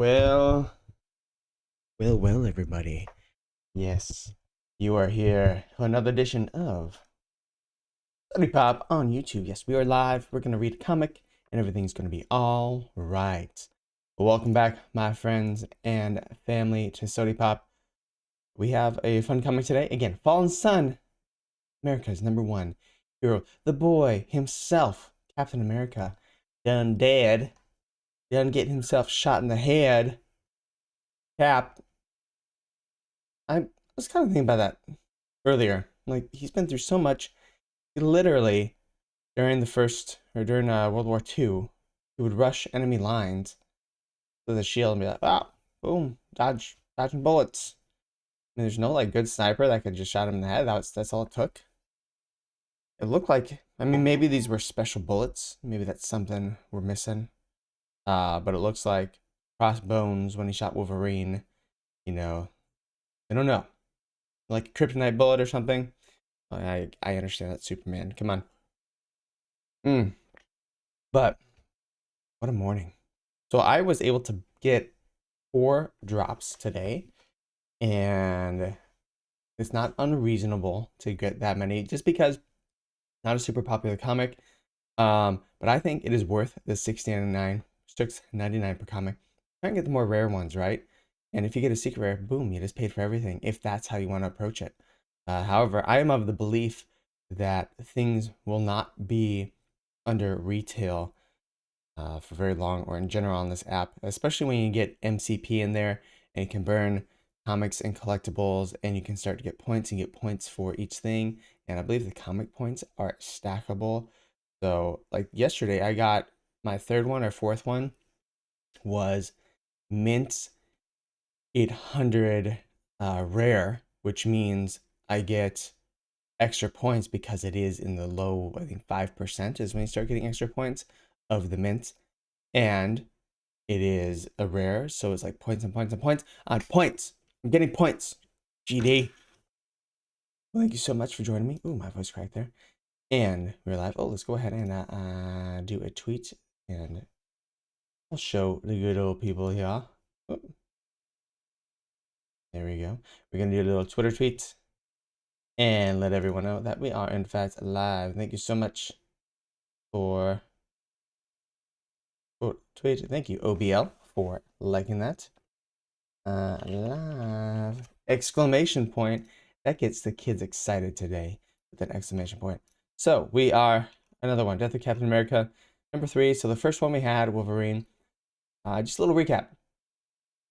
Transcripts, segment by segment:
Well, well, everybody. Yes, you are here for another edition of Sodi Pop on YouTube. Yes, we are live. We're going to read a comic, and everything's going to be all right. Welcome back, my friends and family, to Sodi Pop. We have a fun comic today. Again, Fallen Sun, America's #1 hero. The boy himself, Captain America, done dead. Done getting himself shot in the head. Cap. I was kind of thinking about that earlier. Like, he's been through so much. He literally, during World War II, he would rush enemy lines with a shield and be like, ah, boom, dodging bullets. I mean, there's no like good sniper that could just shot him in the head. That's all it took. It looked like, I mean, maybe these were special bullets. Maybe that's something we're missing. But it looks like crossbones when he shot Wolverine. You know, I don't know, like a kryptonite bullet or something. I understand that, Superman. Come on. But what a morning. So I was able to get 4 drops today, and it's not unreasonable to get that many just because not a super popular comic. But I think it is worth the $6.99 per comic. Try and get the more rare ones, right? And if you get a secret rare, boom, you just paid for everything, if that's how you want to approach it. However, I am of the belief that things will not be under retail for very long, or in general on this app, especially when you get MCP in there and you can burn comics and collectibles, and you can start to get points and get points for each thing. And I believe the comic points are stackable. So like yesterday, I got my 3rd one or 4th one was mint 800 rare, which means I get extra points because it is in the low, I think 5% is when you start getting extra points of the mint. And it is a rare, so it's like points and points and points on points. I'm getting points. GD. Well, thank you so much for joining me. Ooh, my voice cracked there. And we're live. Oh, let's go ahead and do a tweet, and I'll show the good old people here. Oh, there we go. We're gonna do a little Twitter tweet and let everyone know that we are in fact live. Thank you so much for tweet. Thank you, OBL, for liking that. Live exclamation point. That gets the kids excited today with that exclamation point. So we are another one, Death of Captain America, #3. So the first one we had, Wolverine. Just a little recap.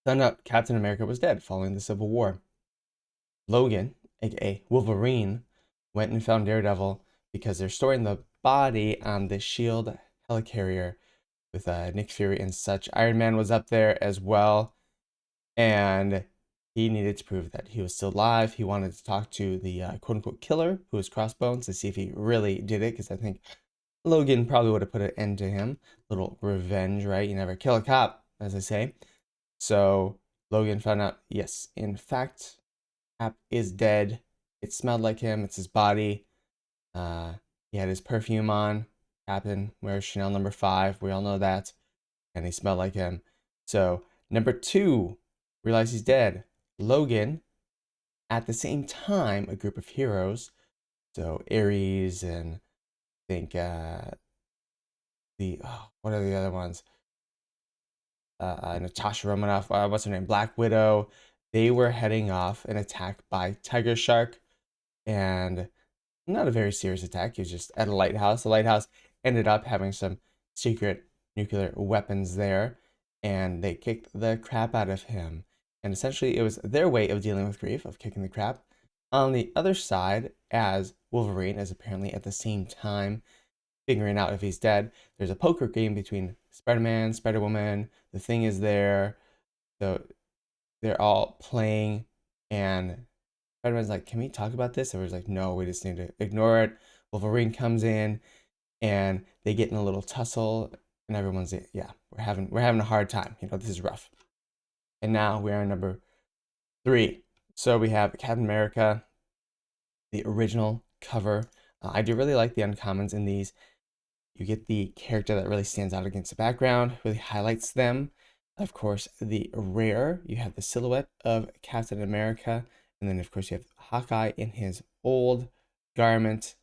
Found out Captain America was dead following the Civil War. Logan, aka Wolverine, went and found Daredevil because they're storing the body on the Shield helicarrier with Nick Fury and such. Iron Man was up there as well, and he needed to prove that he was still alive. He wanted to talk to the quote-unquote killer, who was Crossbones, to see if he really did it, because I think Logan probably would have put an end to him. Little revenge, right? You never kill a cop, as I say. So Logan found out, yes, in fact, Cap is dead. It smelled like him. It's his body. He had his perfume on. Captain wears Chanel #5. We all know that. And he smelled like him. So #2, realize he's dead. Logan, at the same time, a group of heroes. So Ares and I think what are the other ones? Natasha Romanoff, what's her name? Black Widow. They were heading off an attack by Tiger Shark, and not a very serious attack. He was just at a lighthouse. The lighthouse ended up having some secret nuclear weapons there, and they kicked the crap out of him. And essentially, it was their way of dealing with grief, of kicking the crap. On the other side, as Wolverine is apparently at the same time figuring out if he's dead, there's a poker game between Spider-Man, Spider-Woman, the Thing is there. So they're all playing, and Spider-Man's like, can we talk about this? Everyone's like, no, we just need to ignore it. Wolverine comes in, and they get in a little tussle, and everyone's like, yeah, we're having a hard time. You know, this is rough. And now we are #3. So we have Captain America, the original cover. I do really like the uncommons in these. You get the character that really stands out against the background, really highlights them. of course, the rare. You have the silhouette of Captain America. And then, of course, you have Hawkeye in his old garment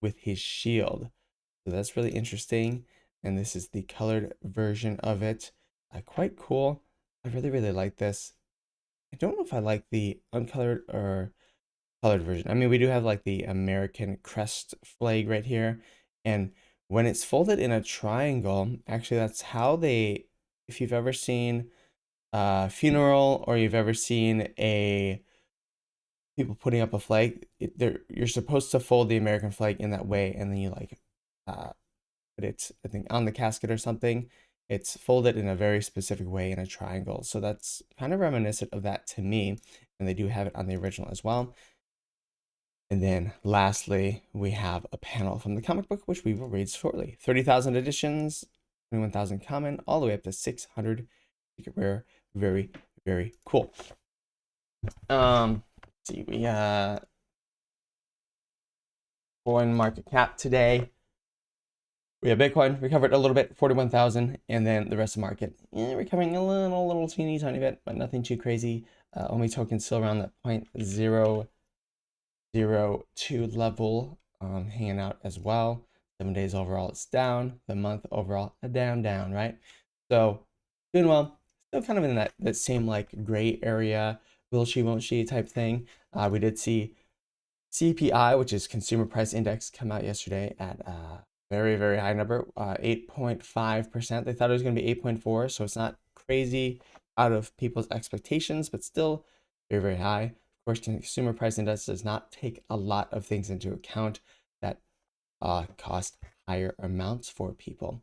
with his shield. So that's really interesting. And this is the colored version of it. Quite cool. I really, really like this. I don't know if I like the uncolored or colored version. I mean, we do have like the American crest flag right here. And when it's folded in a triangle, actually that's how they, if you've ever seen a funeral or you've ever seen a people putting up a flag, you're supposed to fold the American flag in that way, and then you like put it, I think, on the casket or something. It's folded in a very specific way in a triangle. So that's kind of reminiscent of that to me. And they do have it on the original as well. And then lastly, we have a panel from the comic book, which we will read shortly. 30,000 editions, 21,000 common, all the way up to 600 secret rare. Very, very cool. Let's see, we coin market cap today. We have Bitcoin recovered a little bit, 41,000, and then the rest of the market recovering a little teeny tiny bit, but nothing too crazy. Only tokens still around that 0.002 level, hanging out as well. 7 days overall, it's down. The month overall, down, right? So doing well. Still kind of in that same like gray area, will she, won't she type thing. We did see CPI, which is Consumer Price Index, come out yesterday at very, very high number, 8.5%. They thought it was going to be 8.4, so it's not crazy out of people's expectations, but still very, very high. Of course, Consumer Price Index does not take a lot of things into account that cost higher amounts for people.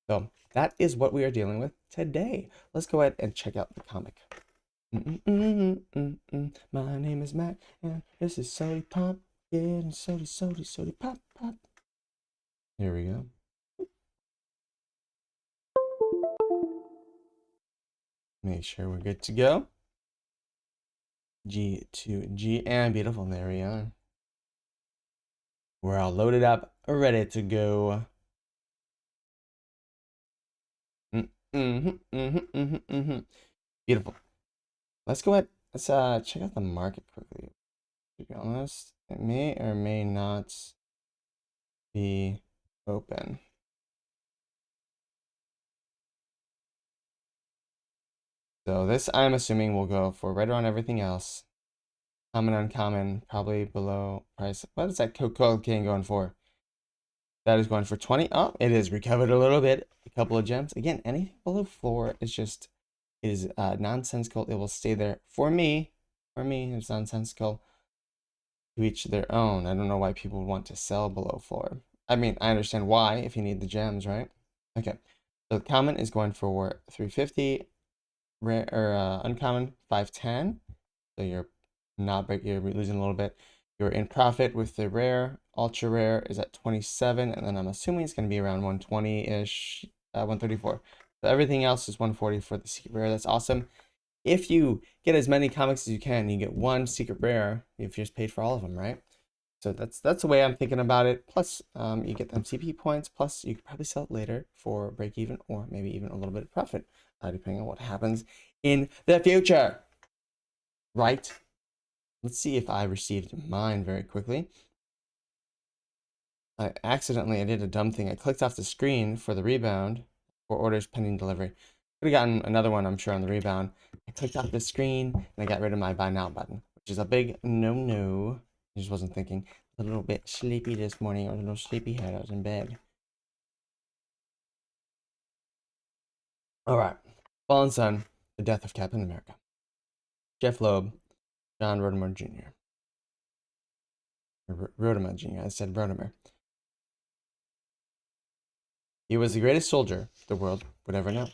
So that is what we are dealing with today. Let's go ahead and check out the comic. My name is Matt, and this is Sodi Pop. Yeah, Sodi Pop. Here we go. Make sure we're good to go. G to G, and beautiful. There we are. We're all loaded up, ready to go. Beautiful. Let's go ahead. Let's check out the market quickly. To be honest, it may or may not be open. So this, I'm assuming, will go for right around everything else. Common, uncommon, probably below price. What is that Coca-Cola can going for? That is going for 20. Oh, it is recovered a little bit. A couple of gems. Again, anything below 4 is just, is nonsensical. It will stay there. For me, it's nonsensical. To each their own. I don't know why people would want to sell below 4. I mean, I understand why if you need the gems, right? Okay. So common is going for 350. Rare or uncommon 510. So you're losing a little bit. You're in profit with the rare. Ultra rare is at 27, and then I'm assuming it's going to be around 120-ish, 134. So everything else is 140 for the secret rare. That's awesome. If you get as many comics as you can, you get one secret rare. You've just paid for all of them, right? So that's the way I'm thinking about it. Plus, you get them CP points. Plus, you could probably sell it later for break even, or maybe even a little bit of profit, depending on what happens in the future. Right? Let's see if I received mine very quickly. I did a dumb thing. I clicked off the screen for the rebound for orders pending delivery. Could have gotten another one, I'm sure, on the rebound. I clicked off the screen and I got rid of my buy now button, which is a big no. I just wasn't thinking. A little bit sleepy this morning, or a little sleepy head. I was in bed. All right. Fallen Sun, The Death of Captain America. Jeff Loeb, John Rodimer Jr. Rodimer Jr. I said Rodimer. He was the greatest soldier the world would ever know.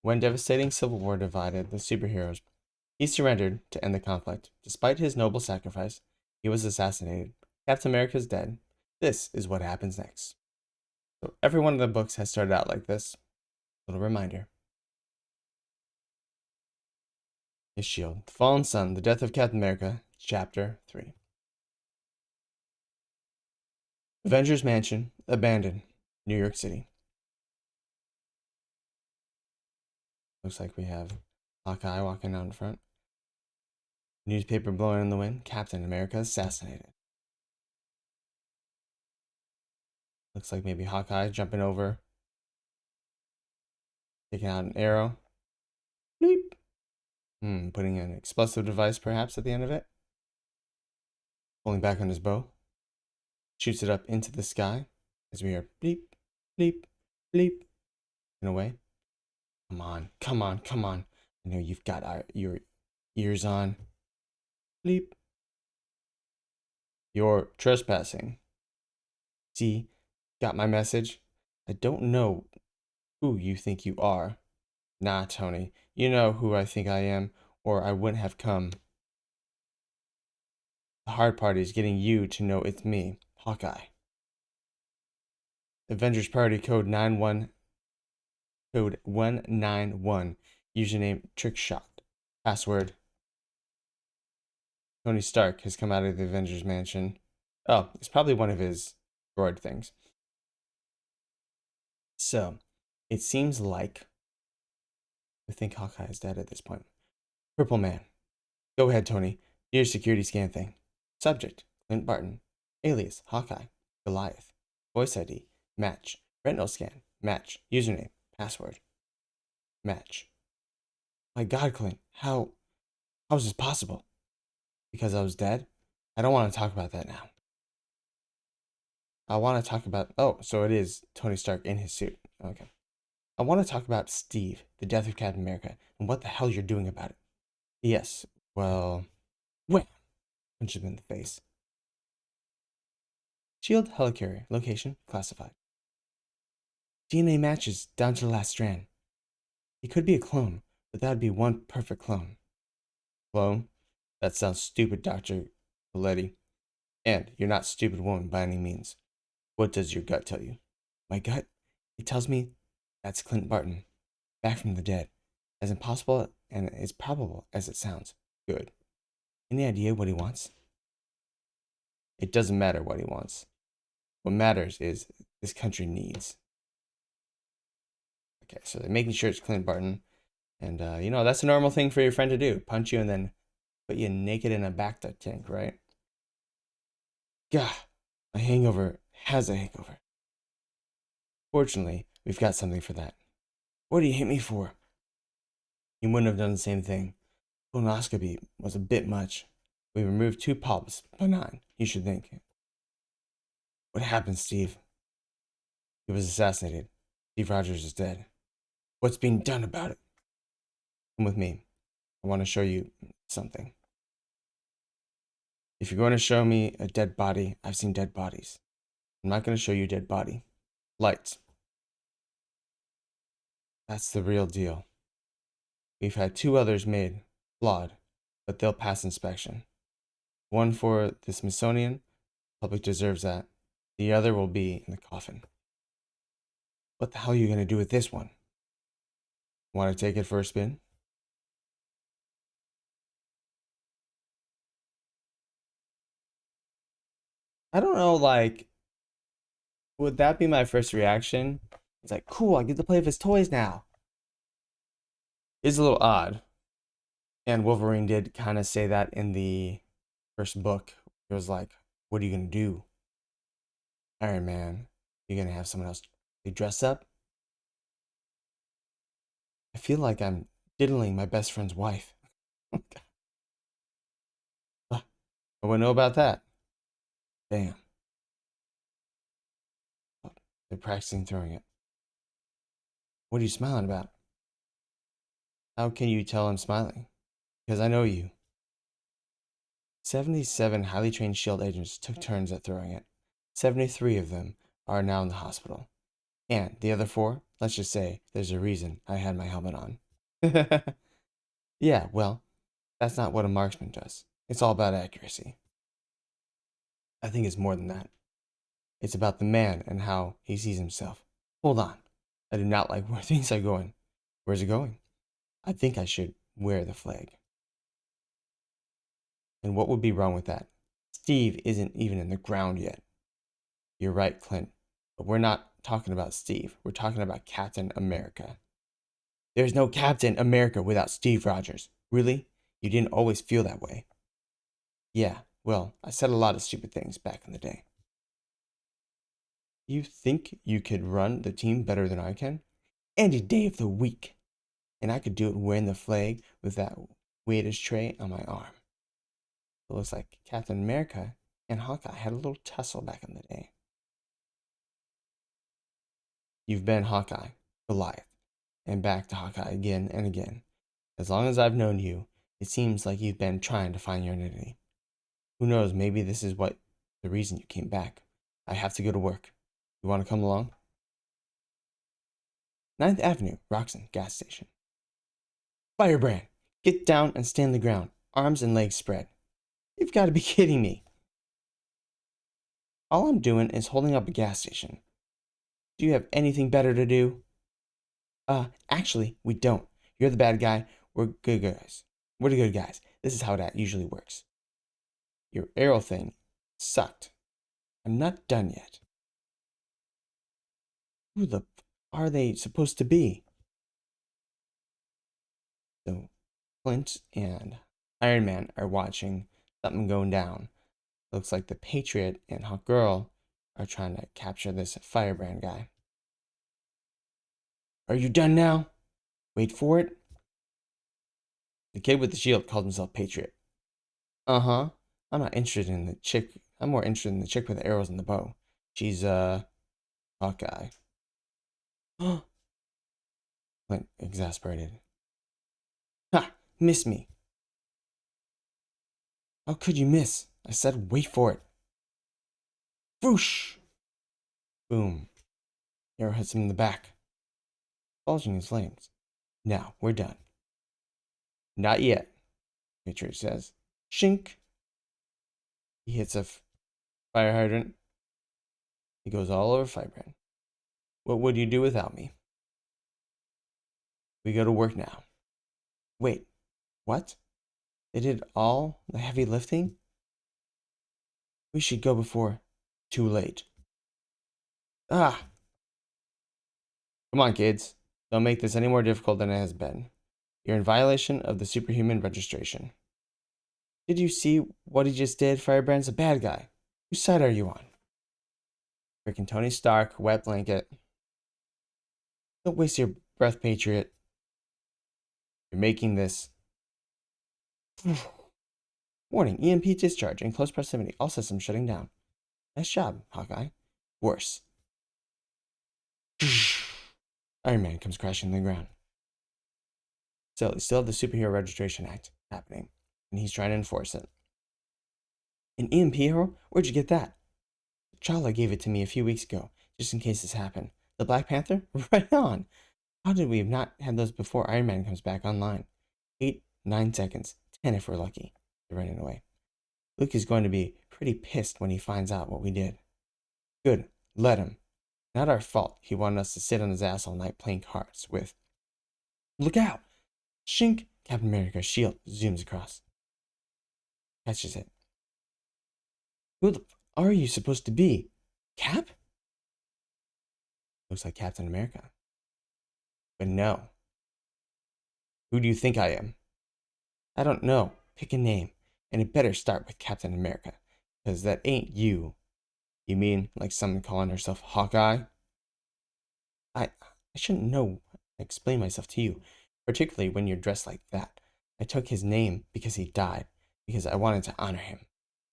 When devastating civil war divided the superheroes, he surrendered to end the conflict. Despite his noble sacrifice, he was assassinated. Captain America's dead. This is what happens next. So every one of the books has started out like this. Little reminder. His shield. The Fallen Sun, The Death of Captain America, Chapter 3. Avengers Mansion, abandoned, New York City. Looks like we have Hawkeye walking out in front. Newspaper blowing in the wind. Captain America assassinated. Looks like maybe Hawkeye jumping over. Taking out an arrow. Bleep. Putting an explosive device perhaps at the end of it. Pulling back on his bow. Shoots it up into the sky as we hear bleep, bleep, bleep. In a way. Come on, come on, come on. I know you've got your ears on. Bleep. You're trespassing. See, got my message? I don't know who you think you are. Nah, Tony, you know who I think I am, or I wouldn't have come. The hard part is getting you to know it's me, Hawkeye. Avengers Party code 191. Username Trickshot. Password. Tony Stark has come out of the Avengers mansion. Oh, it's probably one of his droid things. So, it seems like I think Hawkeye is dead at this point. Purple Man. Go ahead, Tony. Do your security scan thing. Subject, Clint Barton. Alias, Hawkeye. Goliath. Voice ID, match. Retinal scan, match. Username, password, match. My God, Clint, how is this possible? Because I was dead? I don't want to talk about that now. I want to talk about, oh, so it is Tony Stark in his suit. Okay. I want to talk about Steve, the death of Captain America, and what the hell you're doing about it. Yes, well, wham! Punch him in the face. Shield helicarrier, location classified. DNA matches down to the last strand. He could be a clone, but that would be one perfect clone. Clone? That sounds stupid, Dr. Coletti. And you're not stupid woman by any means. What does your gut tell you? My gut? It tells me that's Clint Barton, back from the dead. As impossible and as probable as it sounds. Good. Any idea what he wants? It doesn't matter what he wants. What matters is this country needs. Okay, so they're making sure it's Clint Barton. And, that's a normal thing for your friend to do. Punch you and then put you naked in a Bacta tank, right? Gah, a hangover has a hangover. Fortunately, we've got something for that. What do you hate me for? You wouldn't have done the same thing. Colonoscopy was a bit much. We removed 2 polyps, benign, you should think. What happened, Steve? He was assassinated. Steve Rogers is dead. What's being done about it? Come with me. I want to show you something. If you're going to show me a dead body, I've seen dead bodies. I'm not going to show you a dead body. Lights. That's the real deal. We've had 2 others made, flawed, but they'll pass inspection. One for the Smithsonian, public deserves that. The other will be in the coffin. What the hell are you going to do with this one? Want to take it for a spin? I don't know, would that be my first reaction? It's like, cool, I get to play with his toys now. It's a little odd. And Wolverine did kind of say that in the first book. It was like, what are you going to do? Iron Man, you're going to have someone else dress up? I feel like I'm diddling my best friend's wife. I wouldn't know about that. Damn. They're practicing throwing it. What are you smiling about? How can you tell I'm smiling? Because I know you. 77 highly trained SHIELD agents took turns at throwing it. 73 of them are now in the hospital. And the other 4, let's just say there's a reason I had my helmet on. Yeah, well, that's not what a marksman does. It's all about accuracy. I think it's more than that. It's about the man and how he sees himself. Hold on. I do not like where things are going. Where's it going? I think I should wear the flag. And what would be wrong with that? Steve isn't even in the ground yet. You're right, Clint. But we're not talking about Steve. We're talking about Captain America. There's no Captain America without Steve Rogers. Really? You didn't always feel that way. Yeah, well, I said a lot of stupid things back in the day. You think you could run the team better than I can? Any day of the week. And I could do it wearing the flag with that waiter's tray on my arm. It looks like Captain America and Hawkeye had a little tussle back in the day. You've been Hawkeye, Goliath, and back to Hawkeye again and again. As long as I've known you, it seems like you've been trying to find your identity. Who knows, maybe this is the reason you came back. I have to go to work. You want to come along? 9th Avenue, Roxon, gas station. Firebrand, get down and stand the ground, arms and legs spread. You've got to be kidding me. All I'm doing is holding up a gas station. Do you have anything better to do? Actually, we don't. You're the bad guy. We're good guys. We're the good guys. This is how that usually works. Your arrow thing sucked. I'm not done yet. Who the are they supposed to be? So, Clint and Iron Man are watching something going down. Looks like the Patriot and Hawk Girl are trying to capture this Firebrand guy. Are you done now? Wait for it. The kid with the shield called himself Patriot. Uh-huh. I'm not interested in the chick. I'm more interested in the chick with the arrows and the bow. She's, Hawkeye. Clint, exasperated. Ha! Miss me. How could you miss? I said wait for it. Whoosh! Boom. Arrow hits him in the back, bulging his flames. Now, we're done. Not yet, Patriot says. Shink! He hits a fire hydrant. He goes all over Firebrand. What would you do without me? We go to work now. Wait, what? They did all the heavy lifting? We should go before too late. Ah! Come on, kids. Don't make this any more difficult than it has been. You're in violation of the superhuman registration. Did you see what he just did? Firebrand's a bad guy. Whose side are you on? Freaking Tony Stark, wet blanket. Don't waste your breath, Patriot. You're making this. Warning, EMP discharge in close proximity. All systems shutting down. Nice job, Hawkeye. Worse. Iron Man comes crashing to the ground. So, they still have the Superhero Registration Act happening, and he's trying to enforce it. An EMP hero? Where'd you get that? T'Challa gave it to me a few weeks ago, just in case this happened. The Black Panther? Right on! How did we have not had those before Iron Man comes back online? 8, 9 seconds, 10 if we're lucky. They're running away. Luke is going to be pretty pissed when he finds out what we did. Good, let him. Not our fault he wanted us to sit on his ass all night playing cards with. Look out! Shink! Captain America's shield zooms across. Catches it. Who the are you supposed to be? Cap? Looks like Captain America. But no. Who do you think I am? I don't know. Pick a name. And it better start with Captain America. Because that ain't you. You mean like someone calling herself Hawkeye? I shouldn't know how to explain myself to you. Particularly when you're dressed like that. I took his name because he died. Because I wanted to honor him.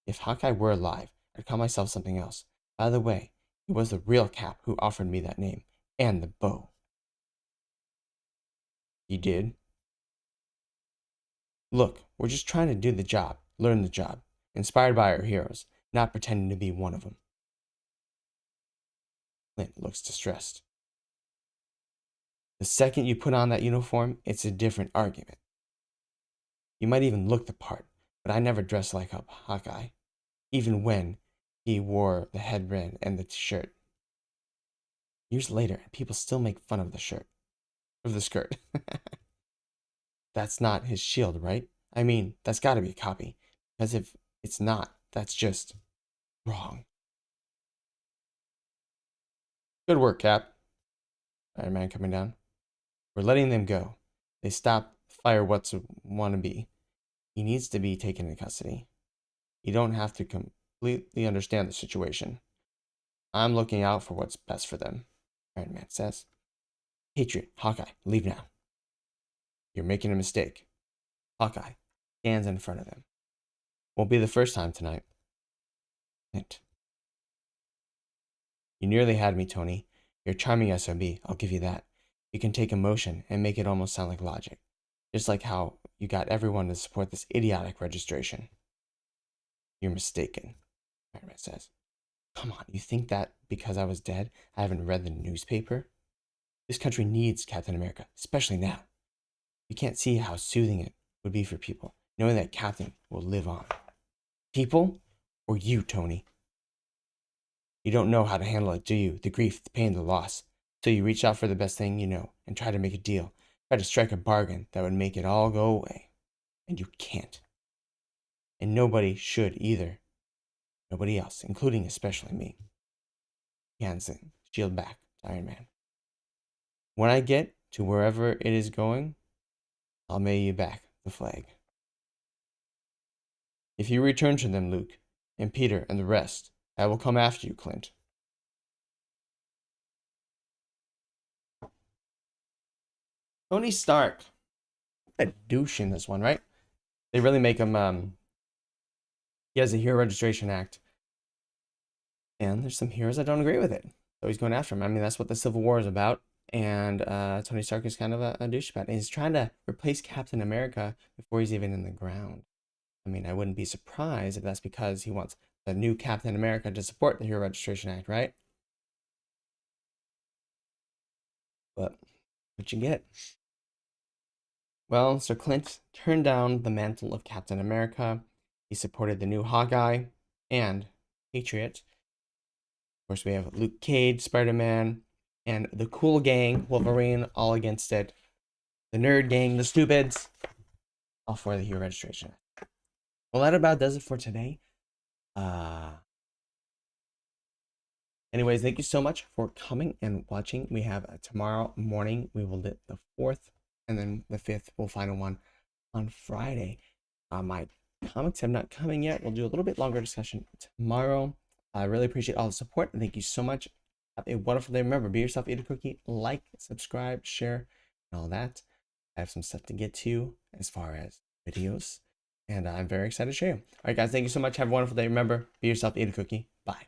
If Hawkeye were alive, I'd call myself something else. By the way, it was the real Cap who offered me that name. And the bow. You did? Look, we're just trying to do the job, learn the job, inspired by our heroes, not pretending to be one of them. Clint looks distressed. The second you put on that uniform, it's a different argument. You might even look the part, but I never dressed like a Hawkeye, even when he wore the headband and the shirt. Years later, people still make fun of the shirt, of the skirt. That's not his shield, right? I mean, that's got to be a copy. Because if it's not, that's just wrong. Good work, Cap. Iron Man coming down. We're letting them go. They stop fire what's wannabe. He needs to be taken into custody. You don't have to completely understand the situation. I'm looking out for what's best for them, Iron Man says. Patriot, Hawkeye, leave now. You're making a mistake. Hawkeye stands in front of him. Won't be the first time tonight. Hint. You nearly had me, Tony. You're a charming SOB, I'll give you that. You can take emotion and make it almost sound like logic. Just like how you got everyone to support this idiotic registration. You're mistaken, Iron Man says. Come on, you think that because I was dead, I haven't read the newspaper? This country needs Captain America, especially now. You can't see how soothing it would be for people, knowing that Captain will live on. People? Or you, Tony? You don't know how to handle it, do you? The grief, the pain, the loss. So you reach out for the best thing you know and try to make a deal. Try to strike a bargain that would make it all go away. And you can't. And nobody should either. Nobody else, including especially me. He hands the shield back to Iron Man. When I get to wherever it is going, I'll mail you back the flag. If you return to them, Luke, and Peter and the rest, I will come after you, Clint. Tony Stark. What a douche in this one, right? They really make him, he has a Hero Registration Act. And there's some heroes that don't agree with it. So he's going after him. I mean, that's what the Civil War is about. And Tony Stark is kind of a douchebag. And he's trying to replace Captain America before he's even in the ground. I mean, I wouldn't be surprised if that's because he wants the new Captain America to support the Hero Registration Act, right? But what you get? Well, Sir Clint turned down the mantle of Captain America. He supported the new Hawkeye and Patriot. Of course, we have Luke Cage, Spider-Man, and the cool gang, Wolverine, all against it. The nerd gang, the stupids, all for the Hero Registration. Well, that about does it for today. Anyways, thank you so much for coming and watching. We have tomorrow morning, we will do the 4th, and then the 5th, we'll final one on Friday. My comics have not coming yet. We'll do a little bit longer discussion tomorrow. I really appreciate all the support. Thank you so much. Have a wonderful day. Remember, be yourself, eat a cookie, like, subscribe, share, and all that. I have some stuff to get to as far as videos, and I'm very excited to share. All right, guys, thank you so much. Have a wonderful day. Remember, be yourself, eat a cookie. Bye.